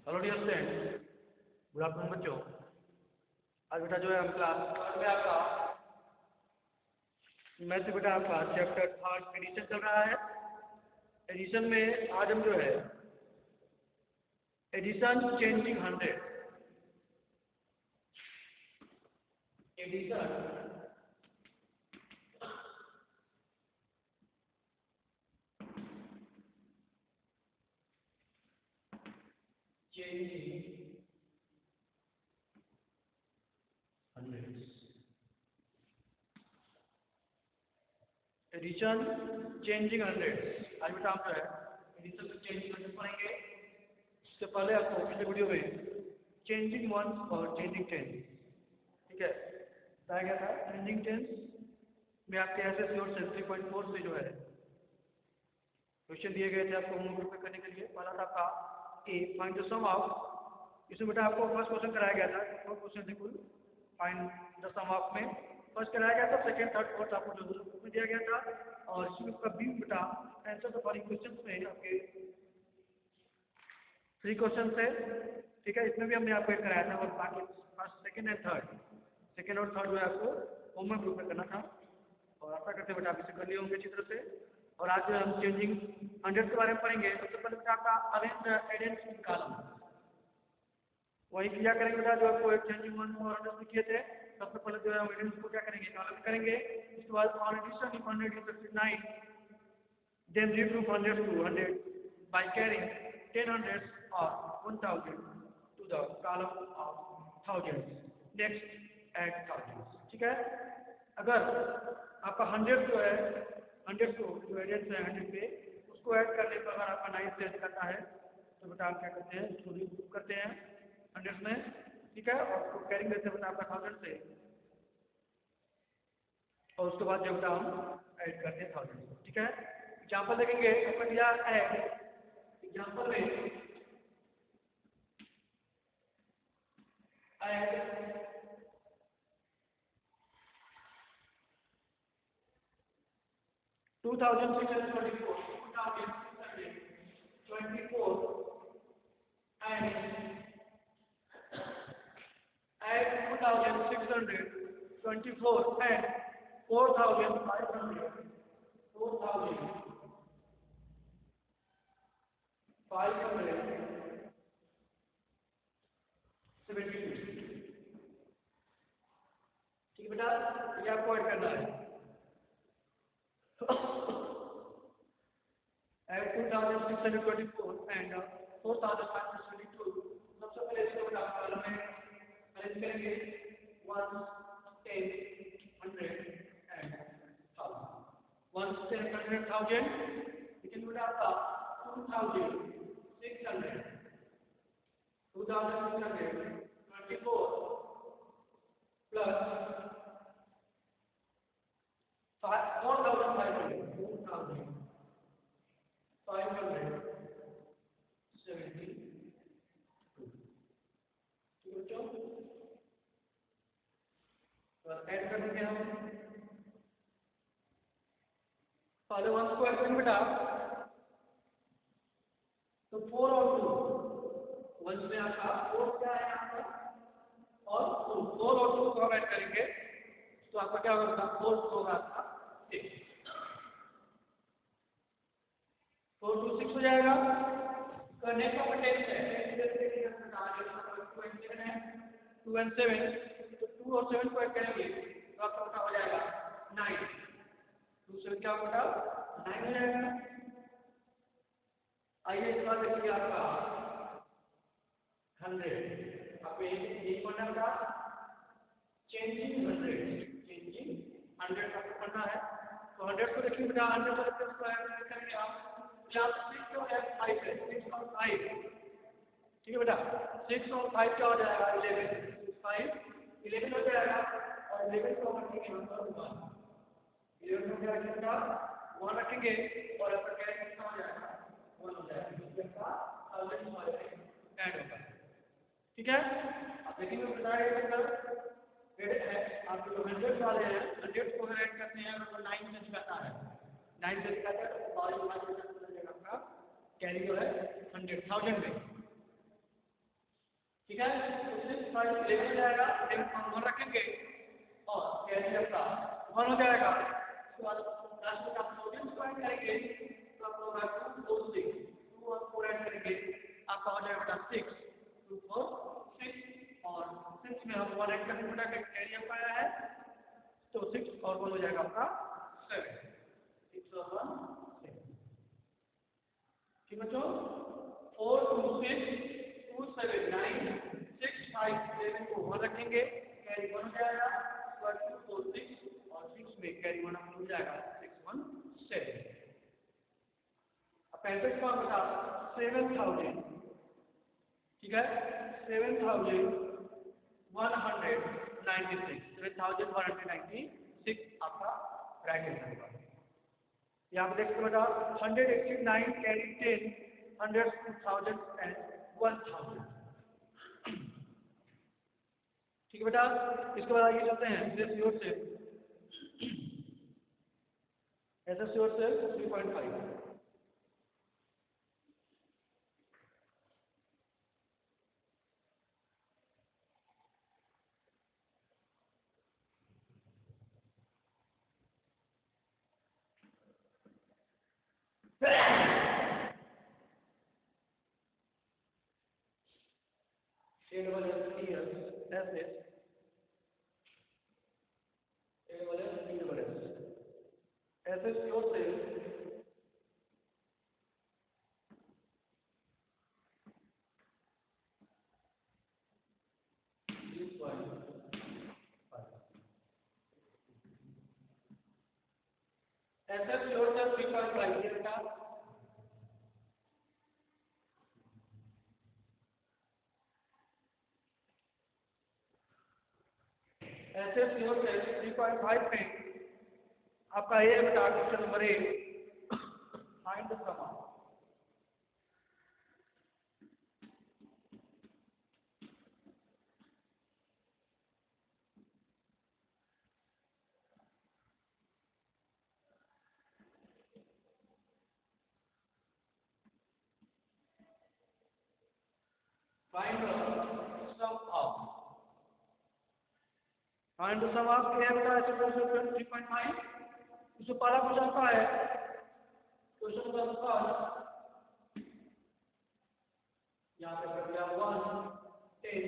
Hello dear student, good afternoon बच्चों। आज बेटा जो है हम क्लास थर्ड में आपका मैथ बेटा आपका चैप्टर थर्ड एडिशन चल रहा है। एडिशन में आज हम जो है addition changing 100 addition changing 100 addition changing 100 आज बेटा आप जो है एडिशन में चेंजिंग 100 पढ़ेंगे। इससे पहले आपको पिछले वीडियो में चेंजिंग 1 और चेंजिंग 10 ठीक है बताया गया था। चेंजिंग 10 में आपके एसएससी और 3.4 से जो है क्वेश्चन दिए गए थे आपको होमवर्क प्रिपेयर करने के लिए। पहला था आपका ए फाइंड द सम ऑफ, इसमें बेटा आपको फर्स्ट क्वेश्चन कराया गया था, फोर क्वेश्चन थे कुल फाइंड द सम ऑफ में। फर्स्ट कराया गया था, सेकंड थर्ड फोर्थ आपको जो बुक में दिया गया था। और इसमें उसका बी बेटा आंसर द फॉलोइंग क्वेश्चंस में आपके 3 क्वेश्चन थे ठीक है। इसमें भी हमने आपको एक कराया था और बाकी first second and third, second और थर्ड जो है आपको होमवर्क प्रिपेयर करना था और आशा करते बेटा आप इसे कर लिए होंगे अच्छी तरह से। और आज जो हम चेंजिंग 100 के बारे में पढ़ेंगे। सबसे पहले बेटा आपका अरेंज एडेंस इन कॉलम, वही क्या करेंगे बेटा जो आपको चेंजिंग 1 और 100 में किए थे। सबसे पहले जो है हम एडेंस को क्या करेंगे, कॉलम करेंगे। उसके बाद on addition if 100 is 59 then regroup 100 to 100 by carrying 10 hundreds or 1000 to the column of thousands, next add thousands ठीक है। अगर आपका 100 जो है 100 को जो एडेंस है 100 पे उसको ऐड करने पर अगर आपका 9 से अधिक आता है तो बेटा आप क्या करते हैं, उसको रिग्रुप करते हैं 100 में ठीक है। और उसको कैरिंग देते हैं बेटा आपका 1000 से और उसके बाद जो बेटा हम ऐड करते हैं 1000 ठीक है। एग्जाम्पल देखेंगे आपका दिया है एग्जाम्पल में ऐड 2624 and add 2624 and 4500 ठीक है बेटा, ये आपको ऐड करना है। add 2624 and 4522। सबसे पहले इसको बेटा आप कॉलम में अरेंज करेंगे 1 10 100 and 1000 1 10 100 1000 लेकिन बेटा आपका 2600 2624 प्लस 4500 ऐड कर देंगे हम पहले 1 को ऐड करेंगे बेटा तो 4 और 2 1 में आपका 4 क्या है आपका और 4 और 2 को हम ऐड करेंगे तो आपका क्या होगा, 4 होगा आपका 6 4 2 6 हो जाएगा। करने का टेंस है 2 and 7 तो 2 और 7 को ऐड करेंगे तो आपका हो जाएगा 9 2 7 क्या होगा 9 हो जाएगा। आइए इस बार देखिए आपका 100 आपको यही पढ़ना था चेंजिंग 100 आपको पढ़ना है। तो 100 को देखिए बेटा 100 को देखते उसको ऐड करेंगे आप 6 और 5 है 6 और 5 ठीक है बेटा 6 और 5 क्या हो जाएगा 11 5 11 हो जाएगा और 11 को हम रखेंगे नंबर 1 11 को क्या रखेंगे 1 रखेंगे और आपका क्या कितना हो जाएगा 1 हो जाएगा इसका 1000 वाले ऐड होगा ठीक है। अब देखेंगे बताया गया है आप जो 100 वाले हैं 100 को ऐड करते हैं और 9 से निकलता है 9 से निकलता है तो 12 आपका कैरी जो है 100,000 में ठीक है, तो 6 5 11 हो जाएगा, 11 को 1 रखेंगे और कैरी आपका 1 हो जाएगा। उसके बाद लास्ट में आप सोडियम को ऐड करेंगे तो आपका होगा 2 4 6, 2 और 4 ऐड करेंगे आपका हो जाएगा बेटा 6, 2 4 6 और 6 में हम 1 ऐड करेंगे बेटा कैरी आपका आया है तो 6 और 1 हो जाएगा आपका 7, 6 और 1 6। ठीक बच्चों, 4 2 6 2 7 9 6 5 7 को 1 रखेंगे कैरी 1 हो जाएगा, उसके बाद 2 4 6 और 6 में कैरी 1 आपको हो जाएगा 6 1 7। अब 65 का बता 7000, ठीक है, 7196 आपका राइट आंसर होगा। यहाँ पे देखते बेटा 189 कैरी 10 100 2000 एंड 1000। ठीक है बेटा, इसके बाद आगे चलते हैं एसएस से 3.5। ऐसे 3.5 पे आपका ये बेटा question number 8 find the sum of find the sum of find the sum of क्या बेटा ऐसे क्वेश्चन 3.5 इससे पहला क्वेश्चन का है क्वेश्चन नंबर 1 यहाँ पे कर दिया 1 10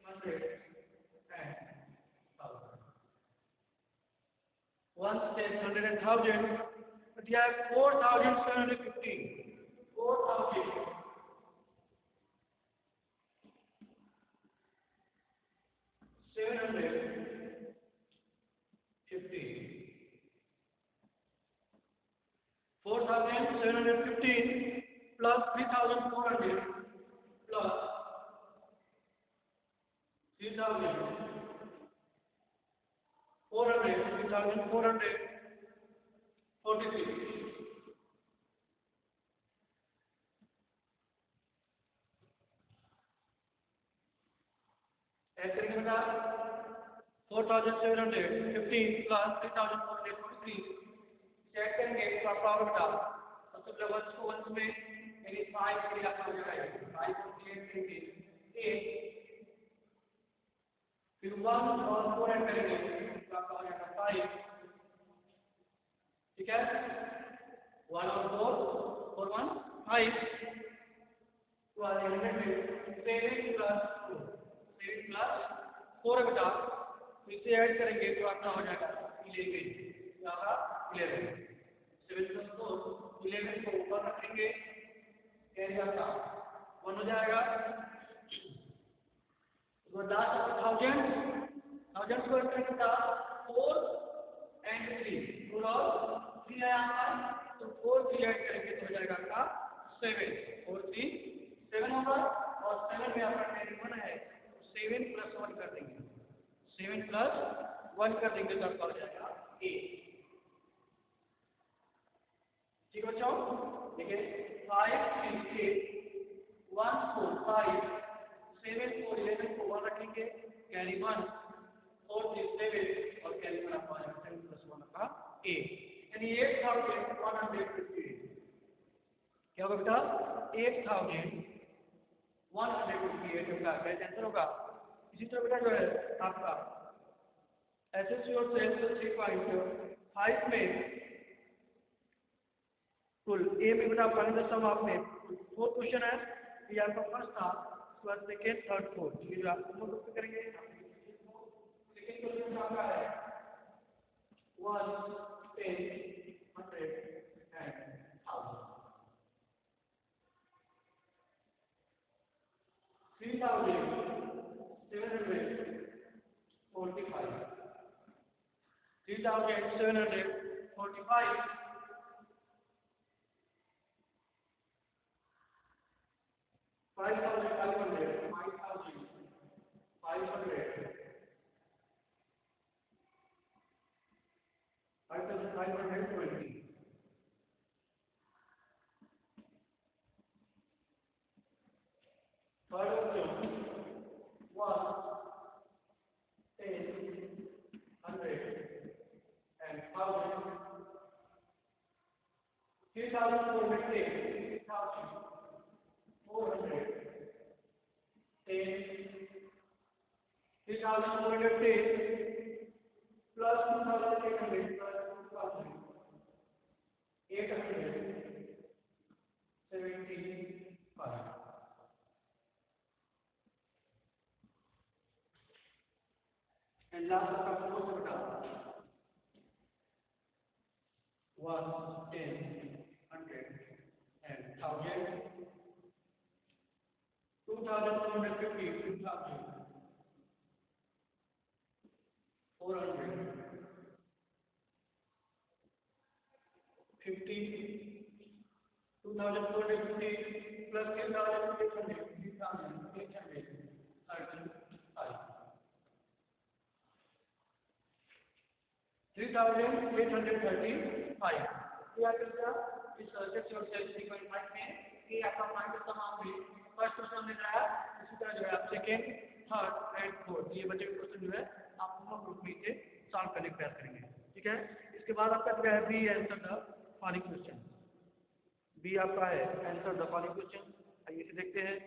100 and 1000 1 10 100 and 1000 दिया 4750 4000 4715 plus 3400 plus 3443 ऐसे बेटा 4715 plus 3443 चेक करेंगे तो आपका और बेटा सबसे पहले वंश को वंश में यानी 5 के लिए आपका हो जाएगा 5 को क्लियर करेंगे 8 फिर 1 और 4 ऐड करेंगे तो आपका हो जाएगा 5। ठीक है, 1 और 4 और 1 5 तो आ जाएगा 7 प्लस 4 है बेटा तो इसे ऐड करेंगे तो आपका हो जाएगा 11 तो आपका 11 7 प्लस 4 11 को ऊपर रखेंगे कैरी आपका 1 हो जाएगा। तो लास्ट आपका 1000 को ऐड करेंगे 4 and 3 4 और 3 है आपका तो 4 3 ऐड करेंगे तो हो जाएगा आपका 7 4 3 7 होगा और 7 में आपका कैरी 1 है तो 7 प्लस 1 कर देंगे 7 प्लस 1 कर देंगे तो आपका हो जाएगा 8। ठीक बच्चों, देखिए 5 3 8 1 4 5 7 4 11 को 1 रखेंगे कैरी 1 4 3 7 और कैरी 1 आपका 7 प्लस 1 का 8 यानी 8158 क्या होगा बेटा 8158 28 का करेक्ट आंसर होगा। इसी तरह बेटा जो है आपका एसएससी और सेल्स 3.5 में कुल ए में बेटा पानी दशम आपने 4 क्वेश्चन है, ये आपका फर्स्ट था, उसके बाद सेकेंड थर्ड फोर्थ, ये जो आप होमवर्क ग्रुप पे करेंगे। सेकेंड क्वेश्चन आपका है 1 10 100 and 1000 3745 3745 5500 5520 third option 1 10 100 and 1000 3410 3410 3410 plus 2800 plus 2000 875 and last आपका फोर्थ बटा 1 10 100 and 1000 2250 2400 50 2450 plus 3800 3835 क्या करेगा इस सेक्शन और सेल 3.5 में ये आपका पॉइंट तमाम भी फर्स्ट क्वेश्चन मिल रहा है। इसी तरह जो है आप सेकेंड थर्ड एंड फोर्थ ये बचे हुए क्वेश्चन जो है आप होमवर्क ग्रुप में से सॉल्व करने का प्रयास करेंगे, ठीक है। इसके बाद आपका क्या है B answer the following question, B आपका है आंसर द फॉलोइंग क्वेश्चन। आइए इसे देखते हैं।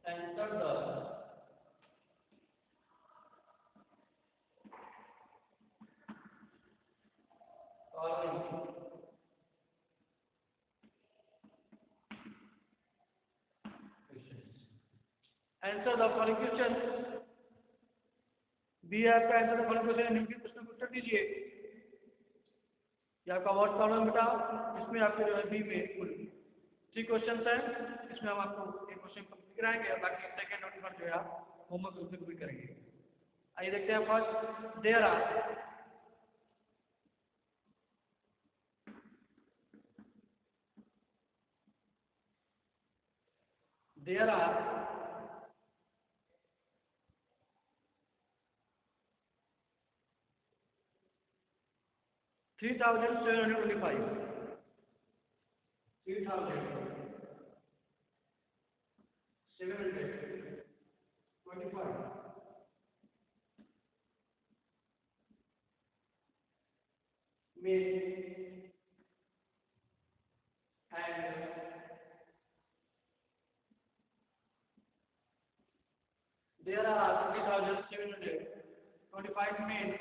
Answer the following questions. Answer the following questions. B आपका आंसर द फॉलोइंग क्वेश्चन, निम्नलिखित प्रश्नों का उत्तर दीजिए। ये आपका वर्ड प्रॉब्लम बेटा, इसमें आपके जो है बी में कुल 3 क्वेश्चन हैं, इसमें हम आपको एक क्वेश्चन कंप्लीट कराएंगे और बाकी सेकंड और थर्ड जो है आप होमवर्क ग्रुप में कंप्लीट करेंगे। आइए देखते हैं first there are there are 3725 men and there are 3725 men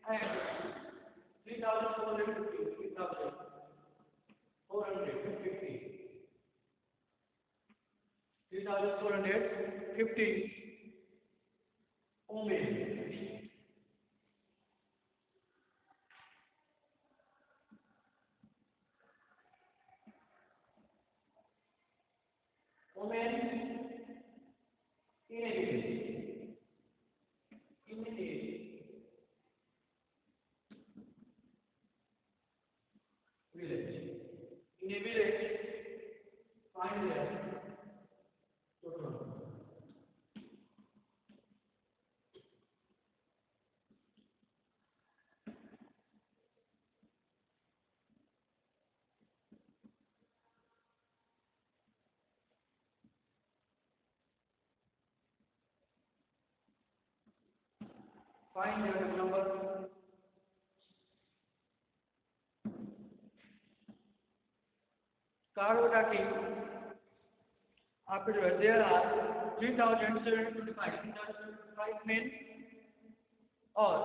and 3450 3450 women. Women in a village. In a village, find find the number card बेटा की आपके जो है देयर आर 3,725 मेन और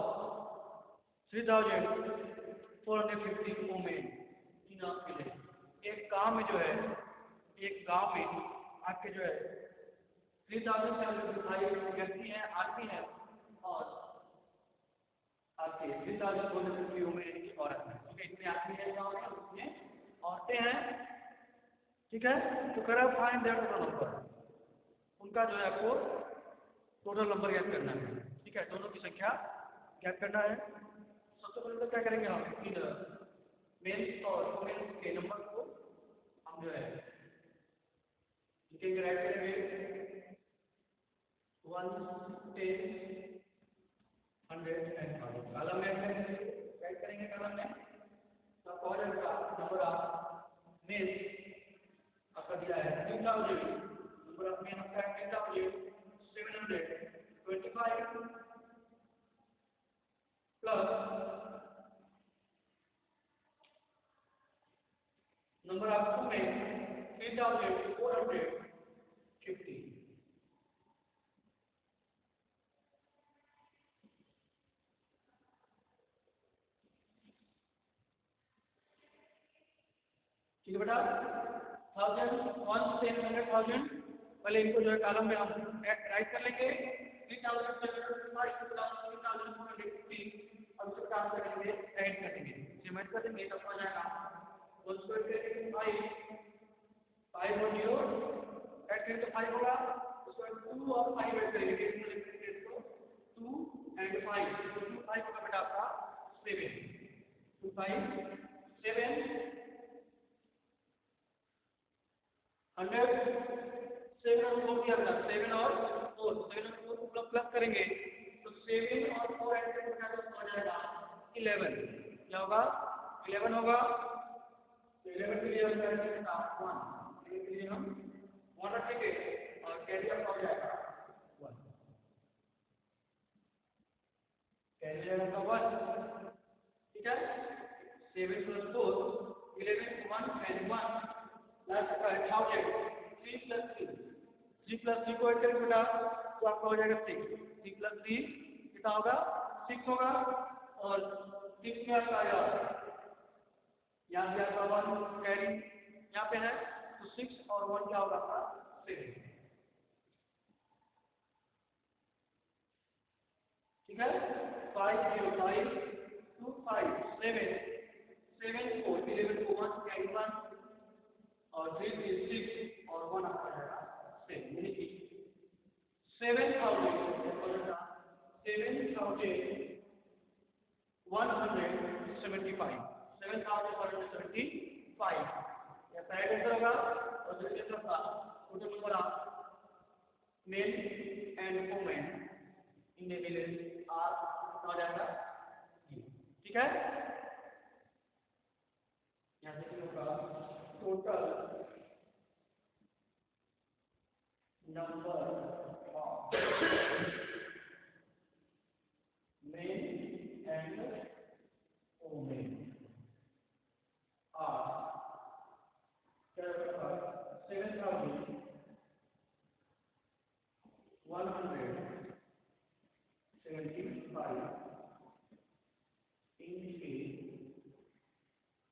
3,450 वुमेन इन आपके लिए। एक गांव में जो है एक गांव में आपके जो है 3,725 व्यक्ति हैं आदमी हैं और आपके 3,450 वुमेन की औरत है। ठीक है, इतने आदमी हैं गांव में, उतने औरतें हैं। ठीक है, तो करा फाइंड देयर टोटल नंबर, उनका जो है आपको टोटल नंबर ज्ञात करना है। ठीक है, दोनों की संख्या ज्ञात करना है। सबसे पहले तो क्या करेंगे हम इन मेंस और वुमेन्स के नंबर को हम जो है लिखेंगे, राइट करेंगे 1 10 100 एंड कॉलम में राइट करेंगे। कॉलम में तो कॉलम का नंबर ऑफ मेंस आपका दिया है 3000, नंबर ऑफ मेन आपका 10,725 प्लस नंबर ऑफ वुमेन 3,450। ठीक है बेटा, 1000 1 10 100,000 पहले इनको जो है कॉलम में हम राइट कर लेंगे 3,725 3,450 अब इसको काम करेंगे ऐड कर देंगे, सिमेंट कर देंगे तब हो जाएगा 1 स्क्वायर के 5 और 0 ऐड करें तो 5 होगा। उसको 2 और 5 ऐड करेंगे इसको 2 एंड 5 तो 2 5 होगा बेटा आपका 7 2 5 7 100 7 और 4 किया बेटा 7 और 4 को प्लस करेंगे तो 7 और 4 ऐड करके बेटा तो हो जाएगा 11। क्या होगा 11 होगा। तो 11 के लिए हम करेंगे बेटा 1 के लिए हम 1 रखेंगे और कैरी अप हो जाएगा 1 कैरी का 1। ठीक है, 7 plus 4 11 1 and 1 लास्ट का 1000 3 plus 3 को ऐड करेंगे बेटा तो आपका हो जाएगा 6 3 plus 3 कितना होगा 6 होगा और 6 में आपका आएगा यहाँ भी आपका 1 कैरी यहाँ पे है तो 6 और 1 क्या होगा आपका 7। ठीक है, 5 0 5 2 5 7 7 4 11 को 1 कैरी 1 और 3 3 6 और 1 आपका जाएगा 7 यानी कि 7,175 या राइट आंसर होगा। और दूसरी तरफ का total number of men and women in a village are कितना हो जाएगा। ठीक है, यहाँ से होगा total number of men and women are 7,175 in a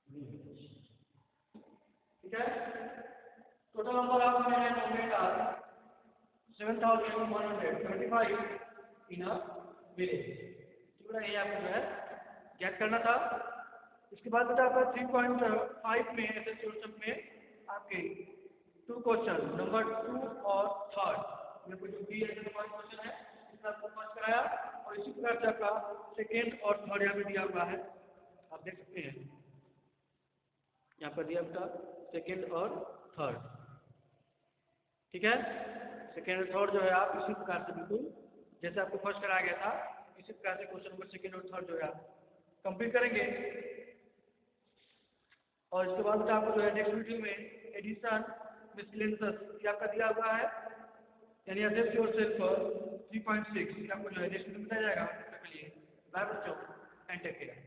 village। ठीक है, total number of men and women are 7,175 in a village. ठीक है, ये आपको जो है ज्ञात करना था। इसके बाद बेटा आपका 3.5 में एसएससी में आपके 2 क्वेश्चन नंबर 2 और 3 में कुछ भी क्वेश्चन है इसका आपको पास कराया और इसी प्रकार से आपका सेकेंड और थर्ड यहाँ पे दिया हुआ है, आप देख सकते हैं यहाँ पर दिया आपका सेकेंड और थर्ड। ठीक है, सेकेंड और थर्ड जो है आप इसी प्रकार से बिल्कुल जैसे आपको फर्स्ट कराया गया था इसी प्रकार से क्वेश्चन नंबर सेकेंड और थर्ड जो है आप कंप्लीट करेंगे। और इसके बाद आपको जो है नेक्स्ट वीडियो में एडिशन मिसलेनियस ये आपका दिया हुआ है यानी असेस योरसेल्फ 3.6 आपको जो है नेक्स्ट वीडियो में बताया जाएगा। बाय बच्चों एंड टेक केयर।